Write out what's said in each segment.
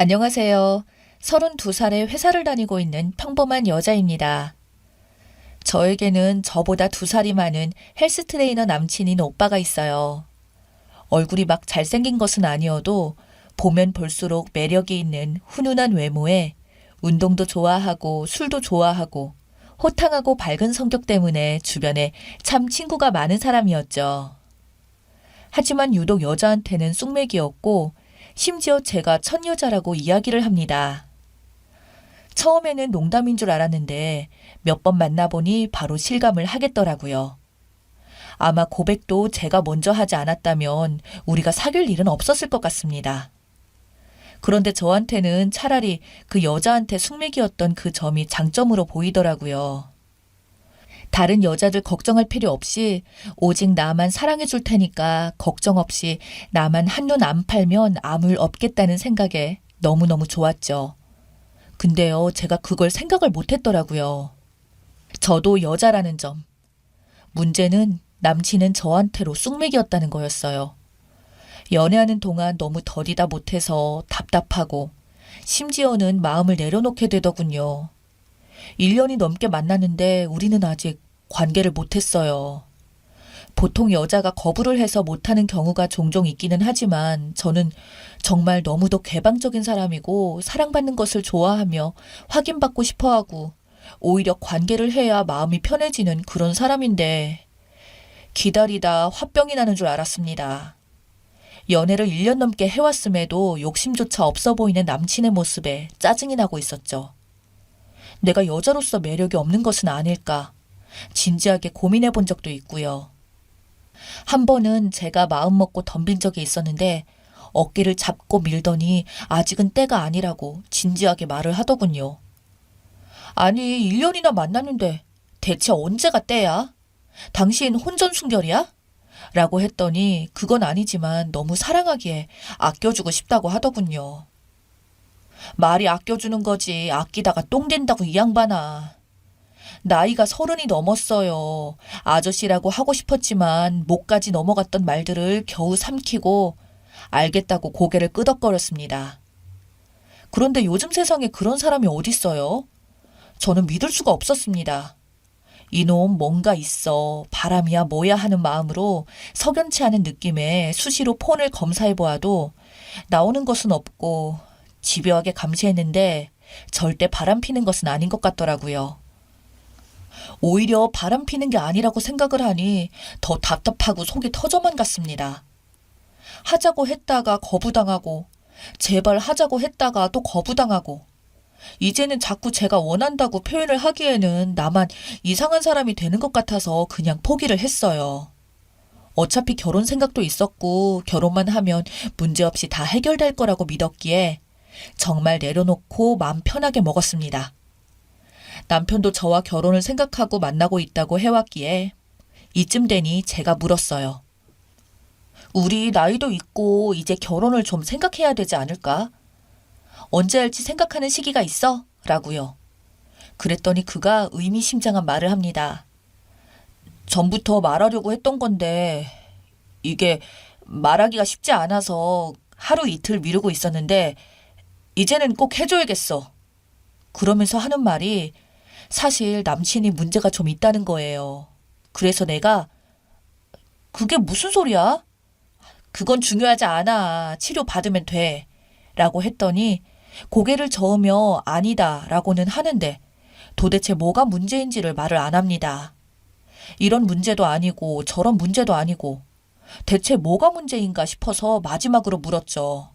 안녕하세요. 32살에 회사를 다니고 있는 평범한 여자입니다. 저에게는 저보다 2살이 많은 헬스 트레이너 남친인 오빠가 있어요. 얼굴이 막 잘생긴 것은 아니어도 보면 볼수록 매력이 있는 훈훈한 외모에 운동도 좋아하고 술도 좋아하고 호탕하고 밝은 성격 때문에 주변에 참 친구가 많은 사람이었죠. 하지만 유독 여자한테는 쑥맥이었고 심지어 제가 첫 여자라고 이야기를 합니다. 처음에는 농담인 줄 알았는데 몇 번 만나보니 바로 실감을 하겠더라고요. 아마 고백도 제가 먼저 하지 않았다면 우리가 사귈 일은 없었을 것 같습니다. 그런데 저한테는 차라리 그 여자한테 숙맥이었던 그 점이 장점으로 보이더라고요. 다른 여자들 걱정할 필요 없이 오직 나만 사랑해 줄 테니까 걱정 없이 나만 한눈 안 팔면 아무 일 없겠다는 생각에 너무너무 좋았죠. 근데요, 제가 그걸 생각을 못 했더라고요. 저도 여자라는 점. 문제는 남친은 저한테로 쑥맥이었다는 거였어요. 연애하는 동안 너무 더디다 못해서 답답하고 심지어는 마음을 내려놓게 되더군요. 1년이 넘게 만났는데 우리는 아직 관계를 못했어요. 보통 여자가 거부를 해서 못하는 경우가 종종 있기는 하지만 저는 정말 너무도 개방적인 사람이고 사랑받는 것을 좋아하며 확인받고 싶어하고 오히려 관계를 해야 마음이 편해지는 그런 사람인데 기다리다 화병이 나는 줄 알았습니다. 연애를 1년 넘게 해왔음에도 욕심조차 없어 보이는 남친의 모습에 짜증이 나고 있었죠. 내가 여자로서 매력이 없는 것은 아닐까 진지하게 고민해 본 적도 있고요. 한 번은 제가 마음먹고 덤빈 적이 있었는데 어깨를 잡고 밀더니 아직은 때가 아니라고 진지하게 말을 하더군요. 아니 1년이나 만났는데 대체 언제가 때야? 당신 혼전순결이야? 라고 했더니 그건 아니지만 너무 사랑하기에 아껴주고 싶다고 하더군요. 말이 아껴주는 거지 아끼다가 똥 된다고 이 양반아. 나이가 30이 넘었어요. 아저씨라고 하고 싶었지만 목까지 넘어갔던 말들을 겨우 삼키고 알겠다고 고개를 끄덕거렸습니다. 그런데 요즘 세상에 그런 사람이 어딨어요? 저는 믿을 수가 없었습니다. 이놈 뭔가 있어 바람이야 뭐야 하는 마음으로 석연치 않은 느낌에 수시로 폰을 검사해 보아도 나오는 것은 없고 집요하게 감시했는데 절대 바람 피는 것은 아닌 것 같더라고요. 오히려 바람 피는 게 아니라고 생각을 하니 더 답답하고 속이 터져만 갔습니다. 하자고 했다가 거부당하고 제발 하자고 했다가 또 거부당하고 이제는 자꾸 제가 원한다고 표현을 하기에는 나만 이상한 사람이 되는 것 같아서 그냥 포기를 했어요. 어차피 결혼 생각도 있었고 결혼만 하면 문제없이 다 해결될 거라고 믿었기에 정말 내려놓고 마음 편하게 먹었습니다. 남편도 저와 결혼을 생각하고 만나고 있다고 해왔기에 이쯤 되니 제가 물었어요. 우리 나이도 있고 이제 결혼을 좀 생각해야 되지 않을까? 언제 할지 생각하는 시기가 있어? 라고요. 그랬더니 그가 의미심장한 말을 합니다. 전부터 말하려고 했던 건데 이게 말하기가 쉽지 않아서 하루 이틀 미루고 있었는데 이제는 꼭 해줘야겠어. 그러면서 하는 말이 사실 남친이 문제가 좀 있다는 거예요. 그래서 내가 그게 무슨 소리야? 그건 중요하지 않아. 치료 받으면 돼. 라고 했더니 고개를 저으며 아니다 라고는 하는데 도대체 뭐가 문제인지를 말을 안 합니다. 이런 문제도 아니고 저런 문제도 아니고 대체 뭐가 문제인가 싶어서 마지막으로 물었죠.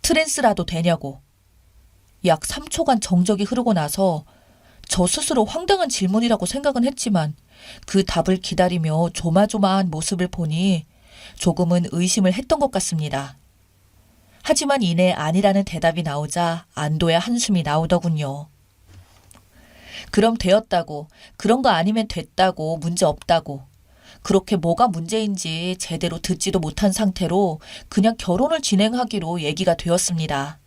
트랜스라도 되냐고. 약 3초간 정적이 흐르고 나서 저 스스로 황당한 질문이라고 생각은 했지만 그 답을 기다리며 조마조마한 모습을 보니 조금은 의심을 했던 것 같습니다. 하지만 이내 아니라는 대답이 나오자 안도의 한숨이 나오더군요. 그럼 되었다고, 그런 거 아니면 됐다고, 문제 없다고. 그렇게 뭐가 문제인지 제대로 듣지도 못한 상태로 그냥 결혼을 진행하기로 얘기가 되었습니다.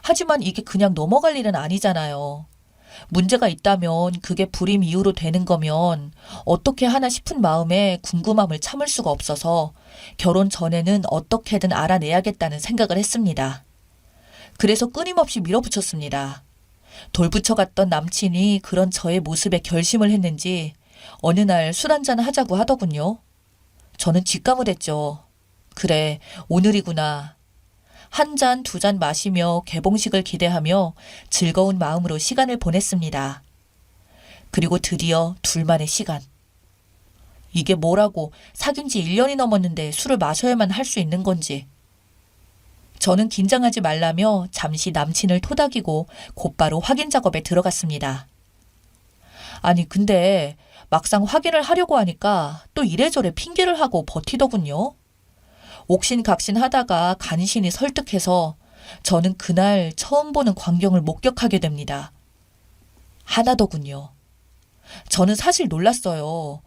하지만 이게 그냥 넘어갈 일은 아니잖아요. 문제가 있다면 그게 불임 이유로 되는 거면 어떻게 하나 싶은 마음에 궁금함을 참을 수가 없어서 결혼 전에는 어떻게든 알아내야겠다는 생각을 했습니다. 그래서 끊임없이 밀어붙였습니다. 돌붙여갔던 남친이 그런 저의 모습에 결심을 했는지 어느 날 술 한잔 하자고 하더군요. 저는 직감을 했죠. 그래, 오늘이구나. 한 잔, 두 잔 마시며 개봉식을 기대하며 즐거운 마음으로 시간을 보냈습니다. 그리고 드디어 둘만의 시간. 이게 뭐라고 사귄 지 1년이 넘었는데 술을 마셔야만 할 수 있는 건지. 저는 긴장하지 말라며 잠시 남친을 토닥이고 곧바로 확인 작업에 들어갔습니다. 아니 근데 막상 확인을 하려고 하니까 또 이래저래 핑계를 하고 버티더군요. 옥신각신 하다가 간신히 설득해서 저는 그날 처음 보는 광경을 목격하게 됩니다. 하나더군요. 저는 사실 놀랐어요.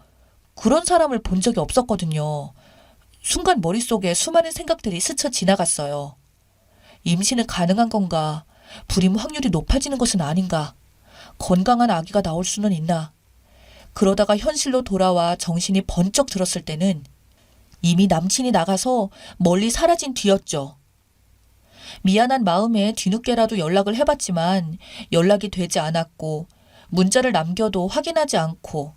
그런 사람을 본 적이 없었거든요. 순간 머릿속에 수많은 생각들이 스쳐 지나갔어요. 임신은 가능한 건가? 불임 확률이 높아지는 것은 아닌가? 건강한 아기가 나올 수는 있나? 그러다가 현실로 돌아와 정신이 번쩍 들었을 때는 이미 남친이 나가서 멀리 사라진 뒤였죠. 미안한 마음에 뒤늦게라도 연락을 해봤지만 연락이 되지 않았고 문자를 남겨도 확인하지 않고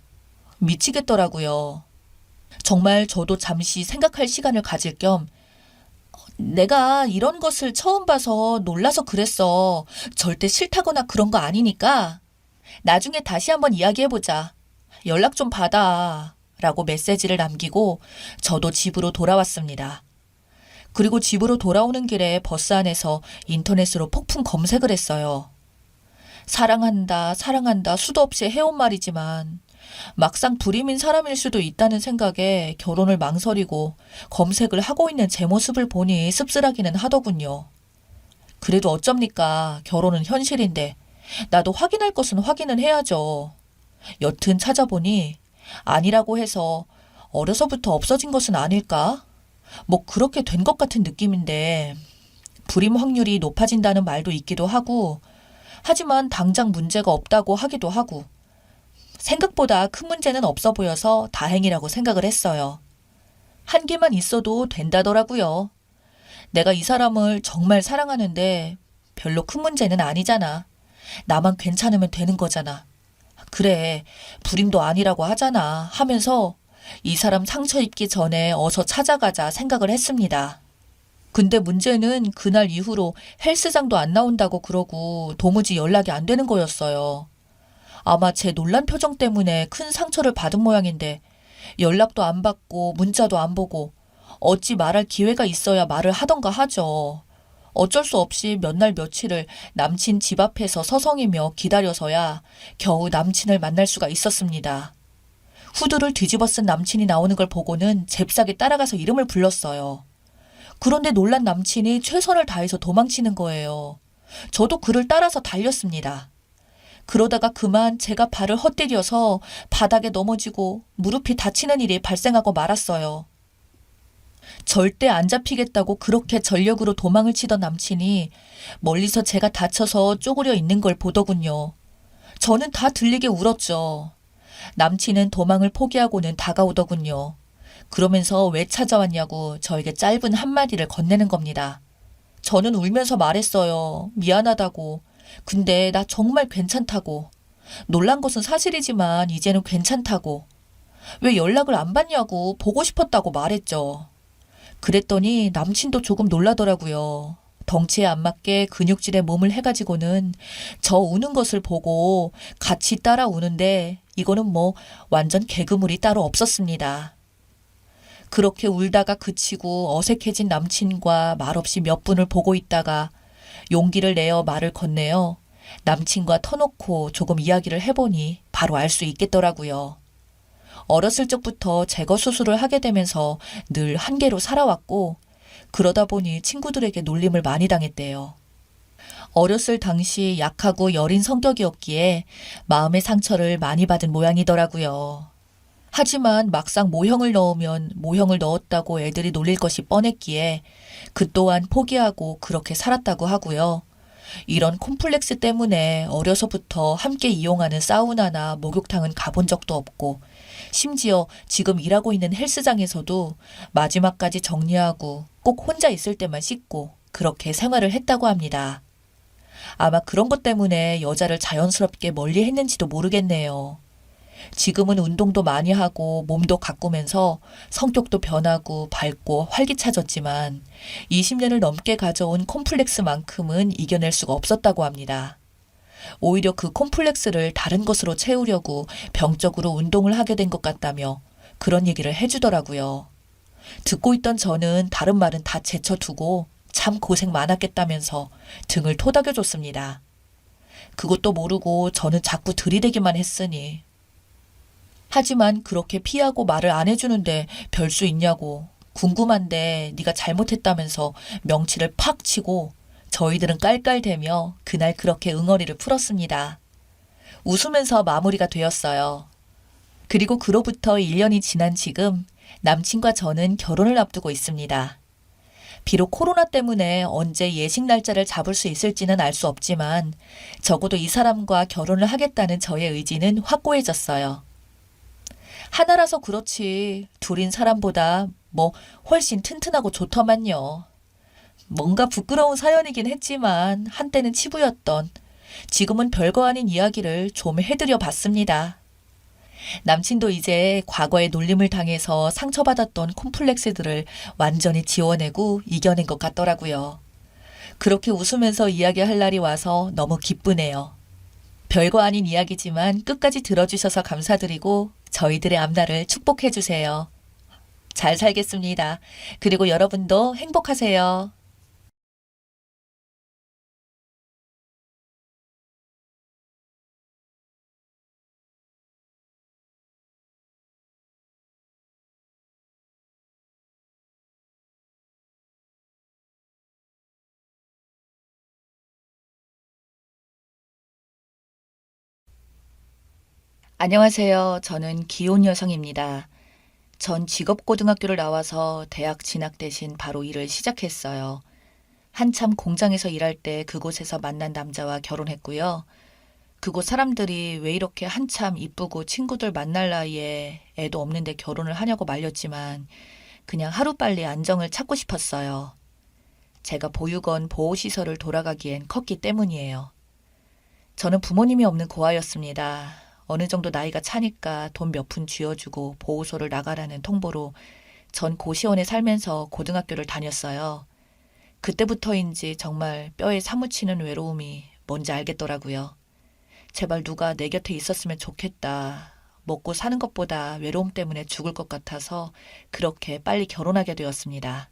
미치겠더라고요. 정말 저도 잠시 생각할 시간을 가질 겸 내가 이런 것을 처음 봐서 놀라서 그랬어. 절대 싫다거나 그런 거 아니니까 나중에 다시 한번 이야기해보자. 연락 좀 받아. 라고 메시지를 남기고 저도 집으로 돌아왔습니다. 그리고 집으로 돌아오는 길에 버스 안에서 인터넷으로 폭풍 검색을 했어요. 사랑한다, 사랑한다 수도 없이 해온 말이지만 막상 불임인 사람일 수도 있다는 생각에 결혼을 망설이고 검색을 하고 있는 제 모습을 보니 씁쓸하기는 하더군요. 그래도 어쩝니까? 결혼은 현실인데 나도 확인할 것은 확인은 해야죠. 여튼 찾아보니 아니라고 해서 어려서부터 없어진 것은 아닐까? 뭐 그렇게 된 것 같은 느낌인데 불임 확률이 높아진다는 말도 있기도 하고 하지만 당장 문제가 없다고 하기도 하고 생각보다 큰 문제는 없어 보여서 다행이라고 생각을 했어요. 한 개만 있어도 된다더라고요. 내가 이 사람을 정말 사랑하는데 별로 큰 문제는 아니잖아. 나만 괜찮으면 되는 거잖아. 그래, 불임도 아니라고 하잖아 하면서 이 사람 상처 입기 전에 어서 찾아가자 생각을 했습니다. 근데 문제는 그날 이후로 헬스장도 안 나온다고 그러고 도무지 연락이 안 되는 거였어요. 아마 제 놀란 표정 때문에 큰 상처를 받은 모양인데 연락도 안 받고 문자도 안 보고 어찌 말할 기회가 있어야 말을 하던가 하죠. 어쩔 수 없이 몇 날 며칠을 남친 집 앞에서 서성이며 기다려서야 겨우 남친을 만날 수가 있었습니다. 후드를 뒤집어 쓴 남친이 나오는 걸 보고는 잽싸게 따라가서 이름을 불렀어요. 그런데 놀란 남친이 최선을 다해서 도망치는 거예요. 저도 그를 따라서 달렸습니다. 그러다가 그만 제가 발을 헛디뎌서 바닥에 넘어지고 무릎이 다치는 일이 발생하고 말았어요. 절대 안 잡히겠다고 그렇게 전력으로 도망을 치던 남친이 멀리서 제가 다쳐서 쪼그려 있는 걸 보더군요. 저는 다 들리게 울었죠. 남친은 도망을 포기하고는 다가오더군요. 그러면서 왜 찾아왔냐고 저에게 짧은 한마디를 건네는 겁니다. 저는 울면서 말했어요. 미안하다고. 근데 나 정말 괜찮다고. 놀란 것은 사실이지만 이제는 괜찮다고. 왜 연락을 안 받냐고 보고 싶었다고 말했죠. 그랬더니 남친도 조금 놀라더라고요. 덩치에 안 맞게 근육질에 몸을 해가지고는 저 우는 것을 보고 같이 따라 우는데 이거는 뭐 완전 개그물이 따로 없었습니다. 그렇게 울다가 그치고 어색해진 남친과 말없이 몇 분을 보고 있다가 용기를 내어 말을 건네어 남친과 터놓고 조금 이야기를 해보니 바로 알 수 있겠더라고요. 어렸을 적부터 제거 수술을 하게 되면서 늘 한계로 살아왔고 그러다 보니 친구들에게 놀림을 많이 당했대요. 어렸을 당시 약하고 여린 성격이었기에 마음의 상처를 많이 받은 모양이더라고요. 하지만 막상 모형을 넣으면 모형을 넣었다고 애들이 놀릴 것이 뻔했기에 그 또한 포기하고 그렇게 살았다고 하고요. 이런 콤플렉스 때문에 어려서부터 함께 이용하는 사우나나 목욕탕은 가본 적도 없고 심지어 지금 일하고 있는 헬스장에서도 마지막까지 정리하고 꼭 혼자 있을 때만 씻고 그렇게 생활을 했다고 합니다. 아마 그런 것 때문에 여자를 자연스럽게 멀리 했는지도 모르겠네요. 지금은 운동도 많이 하고 몸도 가꾸면서 성격도 변하고 밝고 활기차졌지만 20년을 넘게 가져온 콤플렉스만큼은 이겨낼 수가 없었다고 합니다. 오히려 그 콤플렉스를 다른 것으로 채우려고 병적으로 운동을 하게 된 것 같다며 그런 얘기를 해주더라고요. 듣고 있던 저는 다른 말은 다 제쳐두고 참 고생 많았겠다면서 등을 토닥여줬습니다. 그것도 모르고 저는 자꾸 들이대기만 했으니. 하지만 그렇게 피하고 말을 안 해주는데 별 수 있냐고. 궁금한데 네가 잘못했다면서 명치를 팍 치고 저희들은 깔깔대며 그날 그렇게 응어리를 풀었습니다. 웃으면서 마무리가 되었어요. 그리고 그로부터 1년이 지난 지금 남친과 저는 결혼을 앞두고 있습니다. 비록 코로나 때문에 언제 예식 날짜를 잡을 수 있을지는 알 수 없지만 적어도 이 사람과 결혼을 하겠다는 저의 의지는 확고해졌어요. 하나라서 그렇지 둘인 사람보다 훨씬 튼튼하고 좋더만요. 뭔가 부끄러운 사연이긴 했지만 한때는 치부였던 지금은 별거 아닌 이야기를 좀 해드려 봤습니다. 남친도 이제 과거에 놀림을 당해서 상처받았던 콤플렉스들을 완전히 지워내고 이겨낸 것 같더라고요. 그렇게 웃으면서 이야기할 날이 와서 너무 기쁘네요. 별거 아닌 이야기지만 끝까지 들어주셔서 감사드리고 저희들의 앞날을 축복해주세요. 잘 살겠습니다. 그리고 여러분도 행복하세요. 안녕하세요. 저는 기혼 여성입니다. 전 직업고등학교를 나와서 대학 진학 대신 바로 일을 시작했어요. 한참 공장에서 일할 때 그곳에서 만난 남자와 결혼했고요. 그곳 사람들이 왜 이렇게 한참 이쁘고 친구들 만날 나이에 애도 없는데 결혼을 하냐고 말렸지만 그냥 하루빨리 안정을 찾고 싶었어요. 제가 보육원 보호시설을 돌아가기엔 컸기 때문이에요. 저는 부모님이 없는 고아였습니다. 어느 정도 나이가 차니까 돈 몇 푼 쥐어주고 보호소를 나가라는 통보로 전 고시원에 살면서 고등학교를 다녔어요. 그때부터인지 정말 뼈에 사무치는 외로움이 뭔지 알겠더라고요. 제발 누가 내 곁에 있었으면 좋겠다. 먹고 사는 것보다 외로움 때문에 죽을 것 같아서 그렇게 빨리 결혼하게 되었습니다.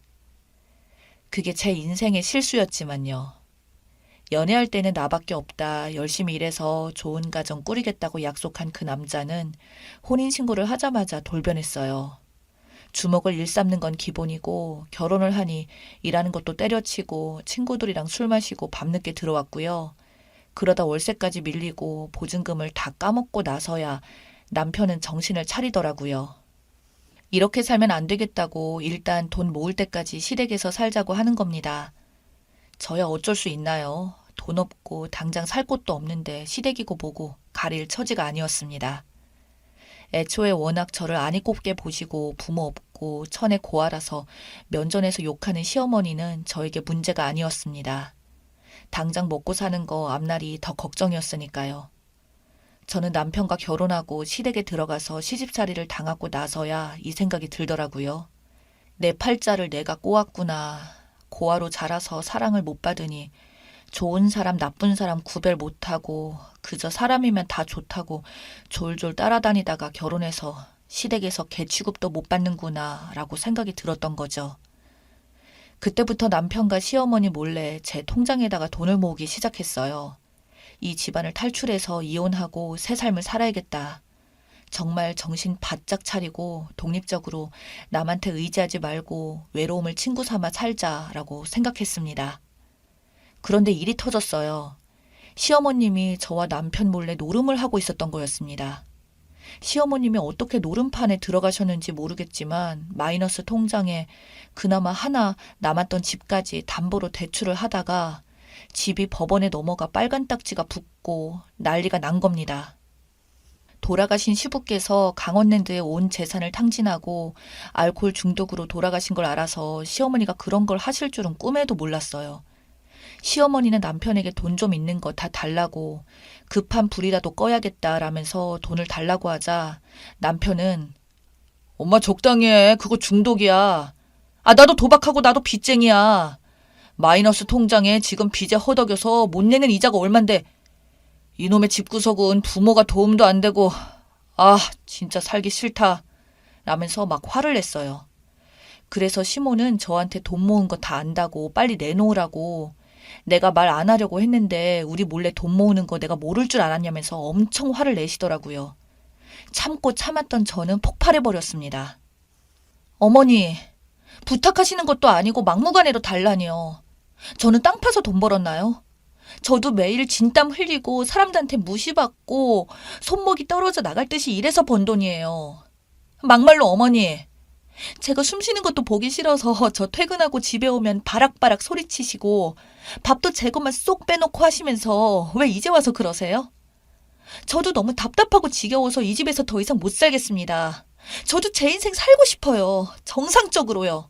그게 제 인생의 실수였지만요. 연애할 때는 나밖에 없다. 열심히 일해서 좋은 가정 꾸리겠다고 약속한 그 남자는 혼인신고를 하자마자 돌변했어요. 주먹을 일삼는 건 기본이고 결혼을 하니 일하는 것도 때려치고 친구들이랑 술 마시고 밤늦게 들어왔고요. 그러다 월세까지 밀리고 보증금을 다 까먹고 나서야 남편은 정신을 차리더라고요. 이렇게 살면 안 되겠다고 일단 돈 모을 때까지 시댁에서 살자고 하는 겁니다. 저야 어쩔 수 있나요? 돈 없고 당장 살 곳도 없는데 시댁이고 뭐고 가릴 처지가 아니었습니다. 애초에 워낙 저를 안이 꼽게 보시고 부모 없고 천에 고아라서 면전에서 욕하는 시어머니는 저에게 문제가 아니었습니다. 당장 먹고 사는 거 앞날이 더 걱정이었으니까요. 저는 남편과 결혼하고 시댁에 들어가서 시집살이를 당하고 나서야 이 생각이 들더라고요. 내 팔자를 내가 꼬았구나. 고아로 자라서 사랑을 못 받으니 좋은 사람 나쁜 사람 구별 못하고 그저 사람이면 다 좋다고 졸졸 따라다니다가 결혼해서 시댁에서 개취급도 못 받는구나 라고 생각이 들었던 거죠. 그때부터 남편과 시어머니 몰래 제 통장에다가 돈을 모으기 시작했어요. 이 집안을 탈출해서 이혼하고 새 삶을 살아야겠다. 정말 정신 바짝 차리고 독립적으로 남한테 의지하지 말고 외로움을 친구 삼아 살자라고 생각했습니다. 그런데 일이 터졌어요. 시어머님이 저와 남편 몰래 노름을 하고 있었던 거였습니다. 시어머님이 어떻게 노름판에 들어가셨는지 모르겠지만 마이너스 통장에 그나마 하나 남았던 집까지 담보로 대출을 하다가 집이 법원에 넘어가 빨간 딱지가 붙고 난리가 난 겁니다. 돌아가신 시부께서 강원랜드에 온 재산을 탕진하고 알코올 중독으로 돌아가신 걸 알아서 시어머니가 그런 걸 하실 줄은 꿈에도 몰랐어요. 시어머니는 남편에게 돈 좀 있는 거 다 달라고, 급한 불이라도 꺼야겠다라면서 돈을 달라고 하자 남편은 엄마 적당히 해. 그거 중독이야. 아, 나도 도박하고 나도 빚쟁이야. 마이너스 통장에 지금 빚에 허덕여서 못 내는 이자가 얼만데 이놈의 집구석은 부모가 도움도 안 되고 아, 진짜 살기 싫다 라면서 막 화를 냈어요. 그래서 시모는 저한테 돈 모은 거 다 안다고 빨리 내놓으라고, 내가 말 안 하려고 했는데 우리 몰래 돈 모으는 거 내가 모를 줄 알았냐면서 엄청 화를 내시더라고요. 참고 참았던 저는 폭발해버렸습니다. 어머니, 부탁하시는 것도 아니고 막무가내로 달라니요. 저는 땅 파서 돈 벌었나요? 저도 매일 진땀 흘리고 사람들한테 무시받고 손목이 떨어져 나갈 듯이 일해서 번 돈이에요. 막말로 어머니, 제가 숨 쉬는 것도 보기 싫어서 저 퇴근하고 집에 오면 바락바락 소리치시고 밥도 제 것만 쏙 빼놓고 하시면서 왜 이제 와서 그러세요? 저도 너무 답답하고 지겨워서 이 집에서 더 이상 못 살겠습니다. 저도 제 인생 살고 싶어요. 정상적으로요.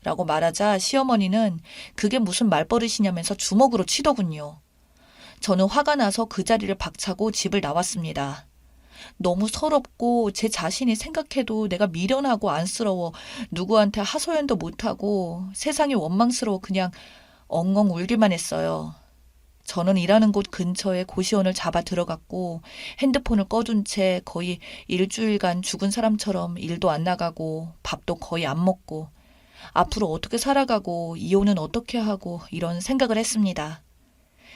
라고 말하자 시어머니는 그게 무슨 말버릇이냐면서 주먹으로 치더군요. 저는 화가 나서 그 자리를 박차고 집을 나왔습니다. 너무 서럽고 제 자신이 생각해도 내가 미련하고 안쓰러워 누구한테 하소연도 못하고 세상이 원망스러워 그냥 엉엉 울기만 했어요. 저는 일하는 곳 근처에 고시원을 잡아 들어갔고 핸드폰을 꺼둔 채 거의 일주일간 죽은 사람처럼 일도 안 나가고 밥도 거의 안 먹고 앞으로 어떻게 살아가고 이혼은 어떻게 하고 이런 생각을 했습니다.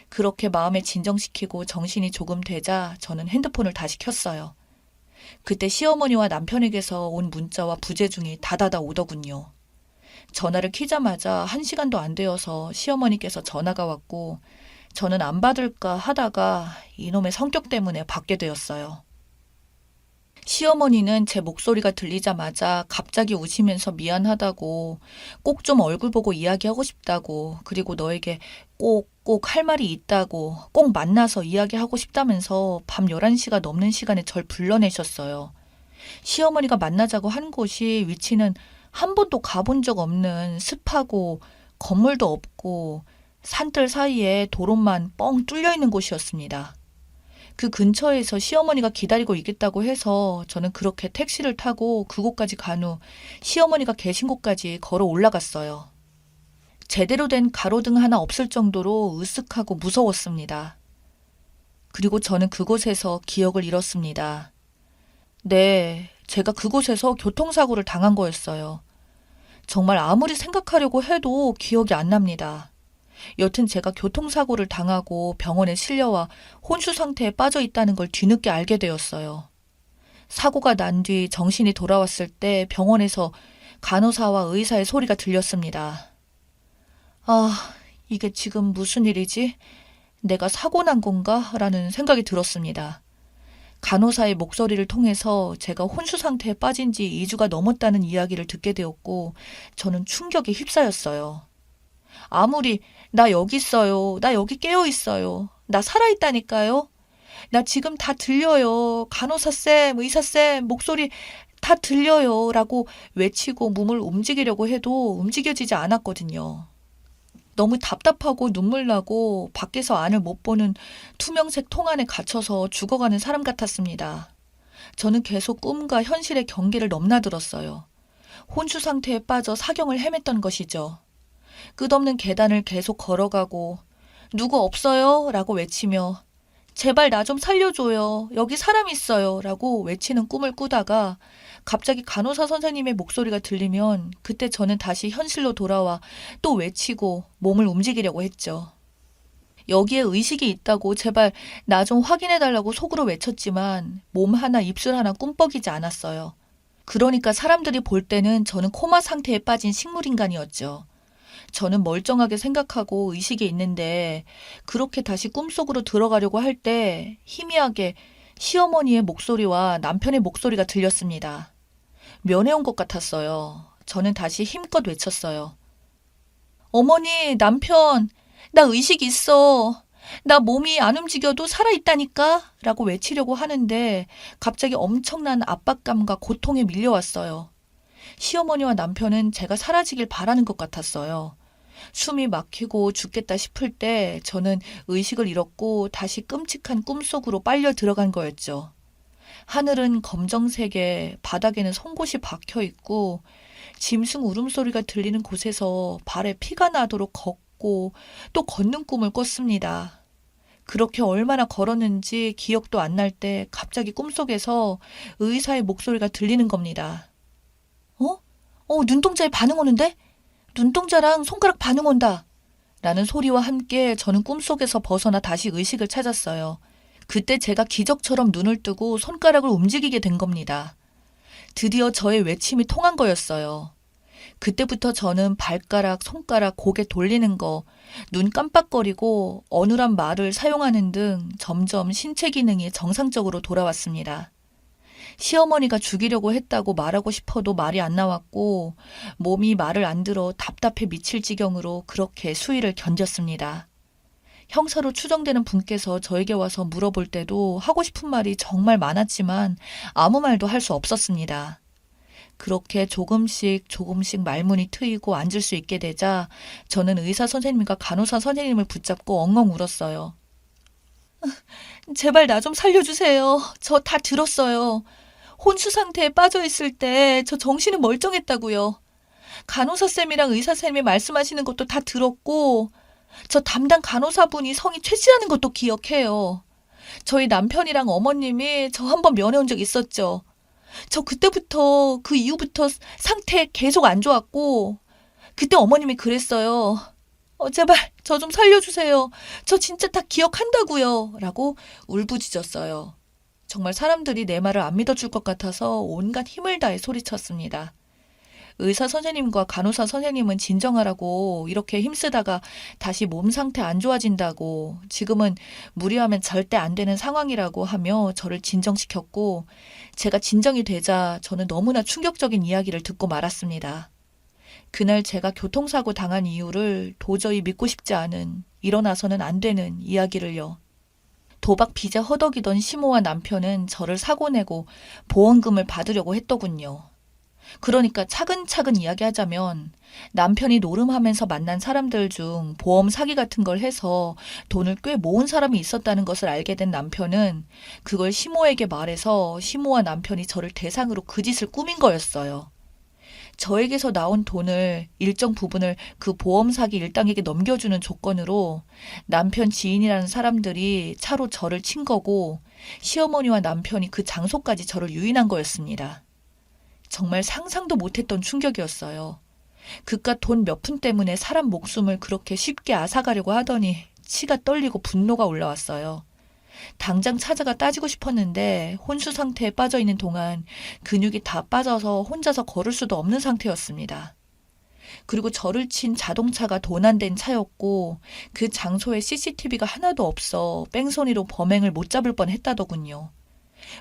그렇게 마음에 진정시키고 정신이 조금 되자 저는 핸드폰을 다시 켰어요. 그때 시어머니와 남편에게서 온 문자와 부재중이 다다다 오더군요. 전화를 키자마자 1시간도 안 되어서 시어머니께서 전화가 왔고 저는 안 받을까 하다가 이놈의 성격 때문에 받게 되었어요. 시어머니는 제 목소리가 들리자마자 갑자기 우시면서 미안하다고, 꼭 좀 얼굴 보고 이야기하고 싶다고, 그리고 너에게 꼭 할 말이 있다고, 꼭 만나서 이야기하고 싶다면서 밤 11시가 넘는 시간에 절 불러내셨어요. 시어머니가 만나자고 한 곳이 위치는 한 번도 가본 적 없는 습하고 건물도 없고 산들 사이에 도로만 뻥 뚫려 있는 곳이었습니다. 그 근처에서 시어머니가 기다리고 있겠다고 해서 저는 그렇게 택시를 타고 그곳까지 간 후 시어머니가 계신 곳까지 걸어 올라갔어요. 제대로 된 가로등 하나 없을 정도로 으쓱하고 무서웠습니다. 그리고 저는 그곳에서 기억을 잃었습니다. 네, 제가 그곳에서 교통사고를 당한 거였어요. 정말 아무리 생각하려고 해도 기억이 안 납니다. 여튼 제가 교통사고를 당하고 병원에 실려와 혼수 상태에 빠져 있다는 걸 뒤늦게 알게 되었어요. 사고가 난 뒤 정신이 돌아왔을 때 병원에서 간호사와 의사의 소리가 들렸습니다. 아, 이게 지금 무슨 일이지? 내가 사고 난 건가? 라는 생각이 들었습니다. 간호사의 목소리를 통해서 제가 혼수 상태에 빠진 지 2주가 넘었다는 이야기를 듣게 되었고 저는 충격에 휩싸였어요. 아무리 나 여기 있어요. 나 여기 깨어 있어요. 나 살아있다니까요. 나 지금 다 들려요. 간호사쌤, 의사쌤 목소리 다 들려요. 라고 외치고 몸을 움직이려고 해도 움직여지지 않았거든요. 너무 답답하고 눈물 나고 밖에서 안을 못 보는 투명색 통 안에 갇혀서 죽어가는 사람 같았습니다. 저는 계속 꿈과 현실의 경계를 넘나들었어요. 혼수 상태에 빠져 사경을 헤맸던 것이죠. 끝없는 계단을 계속 걸어가고 누구 없어요? 라고 외치며 제발 나 좀 살려줘요. 여기 사람 있어요. 라고 외치는 꿈을 꾸다가 갑자기 간호사 선생님의 목소리가 들리면 그때 저는 다시 현실로 돌아와 또 외치고 몸을 움직이려고 했죠. 여기에 의식이 있다고 제발 나 좀 확인해달라고 속으로 외쳤지만 몸 하나 입술 하나 꿈뻑이지 않았어요. 그러니까 사람들이 볼 때는 저는 코마 상태에 빠진 식물인간이었죠. 저는 멀쩡하게 생각하고 의식이 있는데 그렇게 다시 꿈속으로 들어가려고 할 때 희미하게 시어머니의 목소리와 남편의 목소리가 들렸습니다. 면회온 것 같았어요. 저는 다시 힘껏 외쳤어요. 어머니, 남편, 나 의식 있어. 나 몸이 안 움직여도 살아있다니까? 라고 외치려고 하는데 갑자기 엄청난 압박감과 고통에 밀려왔어요. 시어머니와 남편은 제가 사라지길 바라는 것 같았어요. 숨이 막히고 죽겠다 싶을 때 저는 의식을 잃었고 다시 끔찍한 꿈속으로 빨려 들어간 거였죠. 하늘은 검정색에 바닥에는 송곳이 박혀 있고 짐승 울음소리가 들리는 곳에서 발에 피가 나도록 걷고 또 걷는 꿈을 꿨습니다. 그렇게 얼마나 걸었는지 기억도 안 날 때 갑자기 꿈속에서 의사의 목소리가 들리는 겁니다. 어? 눈동자에 반응 오는데? 눈동자랑 손가락 반응 온다. 라는 소리와 함께 저는 꿈속에서 벗어나 다시 의식을 찾았어요. 그때 제가 기적처럼 눈을 뜨고 손가락을 움직이게 된 겁니다. 드디어 저의 외침이 통한 거였어요. 그때부터 저는 발가락, 손가락, 고개 돌리는 거, 눈 깜빡거리고 어눌한 말을 사용하는 등 점점 신체 기능이 정상적으로 돌아왔습니다. 시어머니가 죽이려고 했다고 말하고 싶어도 말이 안 나왔고 몸이 말을 안 들어 답답해 미칠 지경으로 그렇게 수위를 견뎠습니다. 형사로 추정되는 분께서 저에게 와서 물어볼 때도 하고 싶은 말이 정말 많았지만 아무 말도 할 수 없었습니다. 그렇게 조금씩 말문이 트이고 앉을 수 있게 되자 저는 의사 선생님과 간호사 선생님을 붙잡고 엉엉 울었어요. 제발 나 좀 살려주세요. 저 다 들었어요. 혼수 상태에 빠져 있을 때 저 정신은 멀쩡했다고요. 간호사쌤이랑 의사쌤이 말씀하시는 것도 다 들었고 저 담당 간호사분이 성이 최 씨라는 것도 기억해요. 저희 남편이랑 어머님이 저 한번 면회 온 적 있었죠. 저 그때부터 그 이후부터 상태 계속 안 좋았고 그때 어머님이 그랬어요. 제발 저 좀 살려주세요. 저 진짜 다 기억한다고요. 라고 울부짖었어요. 정말 사람들이 내 말을 안 믿어줄 것 같아서 온갖 힘을 다해 소리쳤습니다. 의사 선생님과 간호사 선생님은 진정하라고 이렇게 힘쓰다가 다시 몸 상태 안 좋아진다고 지금은 무리하면 절대 안 되는 상황이라고 하며 저를 진정시켰고 제가 진정이 되자 저는 너무나 충격적인 이야기를 듣고 말았습니다. 그날 제가 교통사고 당한 이유를 도저히 믿고 싶지 않은 일어나서는 안 되는 이야기를요. 도박 빚에 허덕이던 시모와 남편은 저를 사고 내고 보험금을 받으려고 했더군요. 그러니까 차근차근 이야기하자면 남편이 노름하면서 만난 사람들 중 보험 사기 같은 걸 해서 돈을 꽤 모은 사람이 있었다는 것을 알게 된 남편은 그걸 시모에게 말해서 시모와 남편이 저를 대상으로 그 짓을 꾸민 거였어요. 저에게서 나온 돈을 일정 부분을 그 보험 사기 일당에게 넘겨주는 조건으로 남편 지인이라는 사람들이 차로 저를 친 거고 시어머니와 남편이 그 장소까지 저를 유인한 거였습니다. 정말 상상도 못했던 충격이었어요. 그깟 돈 몇 푼 때문에 사람 목숨을 그렇게 쉽게 앗아가려고 하더니 치가 떨리고 분노가 올라왔어요. 당장 찾아가 따지고 싶었는데 혼수 상태에 빠져 있는 동안 근육이 다 빠져서 혼자서 걸을 수도 없는 상태였습니다. 그리고 저를 친 자동차가 도난된 차였고 그 장소에 CCTV가 하나도 없어 뺑소니로 범행을 못 잡을 뻔했다더군요.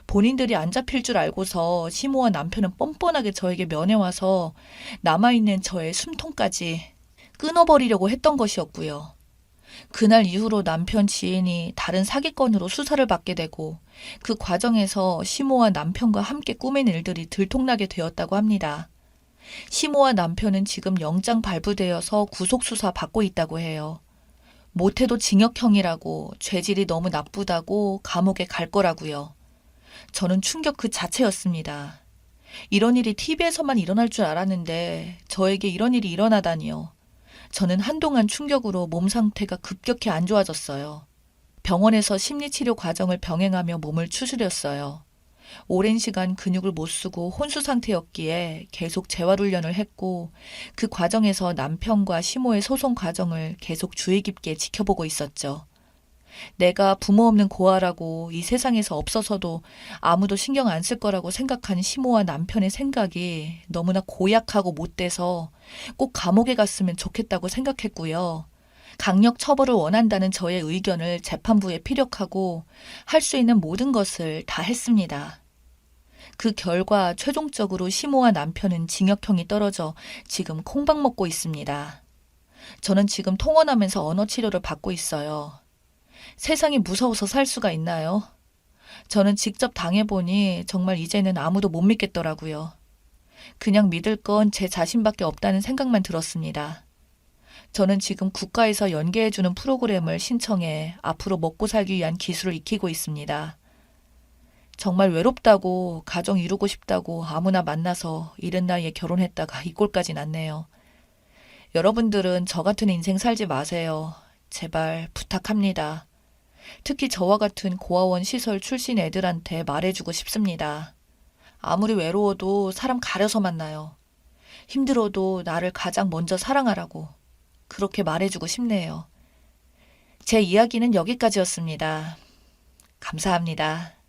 본인들이 안 잡힐 줄 알고서 시모와 남편은 뻔뻔하게 저에게 면회와서 남아있는 저의 숨통까지 끊어버리려고 했던 것이었고요. 그날 이후로 남편 지인이 다른 사기건으로 수사를 받게 되고 그 과정에서 시모와 남편과 함께 꾸민 일들이 들통나게 되었다고 합니다. 시모와 남편은 지금 영장 발부되어서 구속수사 받고 있다고 해요. 못해도 징역형이라고 죄질이 너무 나쁘다고 감옥에 갈 거라고요. 저는 충격 그 자체였습니다. 이런 일이 TV에서만 일어날 줄 알았는데 저에게 이런 일이 일어나다니요. 저는 한동안 충격으로 몸 상태가 급격히 안 좋아졌어요. 병원에서 심리치료 과정을 병행하며 몸을 추스렸어요. 오랜 시간 근육을 못 쓰고 혼수 상태였기에 계속 재활훈련을 했고 그 과정에서 남편과 시모의 소송 과정을 계속 주의 깊게 지켜보고 있었죠. 내가 부모 없는 고아라고 이 세상에서 없어서도 아무도 신경 안 쓸 거라고 생각한 시모와 남편의 생각이 너무나 고약하고 못돼서 꼭 감옥에 갔으면 좋겠다고 생각했고요. 강력 처벌을 원한다는 저의 의견을 재판부에 피력하고 할 수 있는 모든 것을 다 했습니다. 그 결과 최종적으로 시모와 남편은 징역형이 떨어져 지금 콩밥 먹고 있습니다. 저는 지금 통원하면서 언어 치료를 받고 있어요. 세상이 무서워서 살 수가 있나요? 저는 직접 당해보니 정말 이제는 아무도 못 믿겠더라고요. 그냥 믿을 건 제 자신밖에 없다는 생각만 들었습니다. 저는 지금 국가에서 연계해주는 프로그램을 신청해 앞으로 먹고 살기 위한 기술을 익히고 있습니다. 정말 외롭다고 가정 이루고 싶다고 아무나 만나서 이른 나이에 결혼했다가 이 꼴까지 났네요. 여러분들은 저 같은 인생 살지 마세요. 제발 부탁합니다. 특히 저와 같은 고아원 시설 출신 애들한테 말해주고 싶습니다. 아무리 외로워도 사람 가려서 만나요. 힘들어도 나를 가장 먼저 사랑하라고. 그렇게 말해주고 싶네요. 제 이야기는 여기까지였습니다. 감사합니다.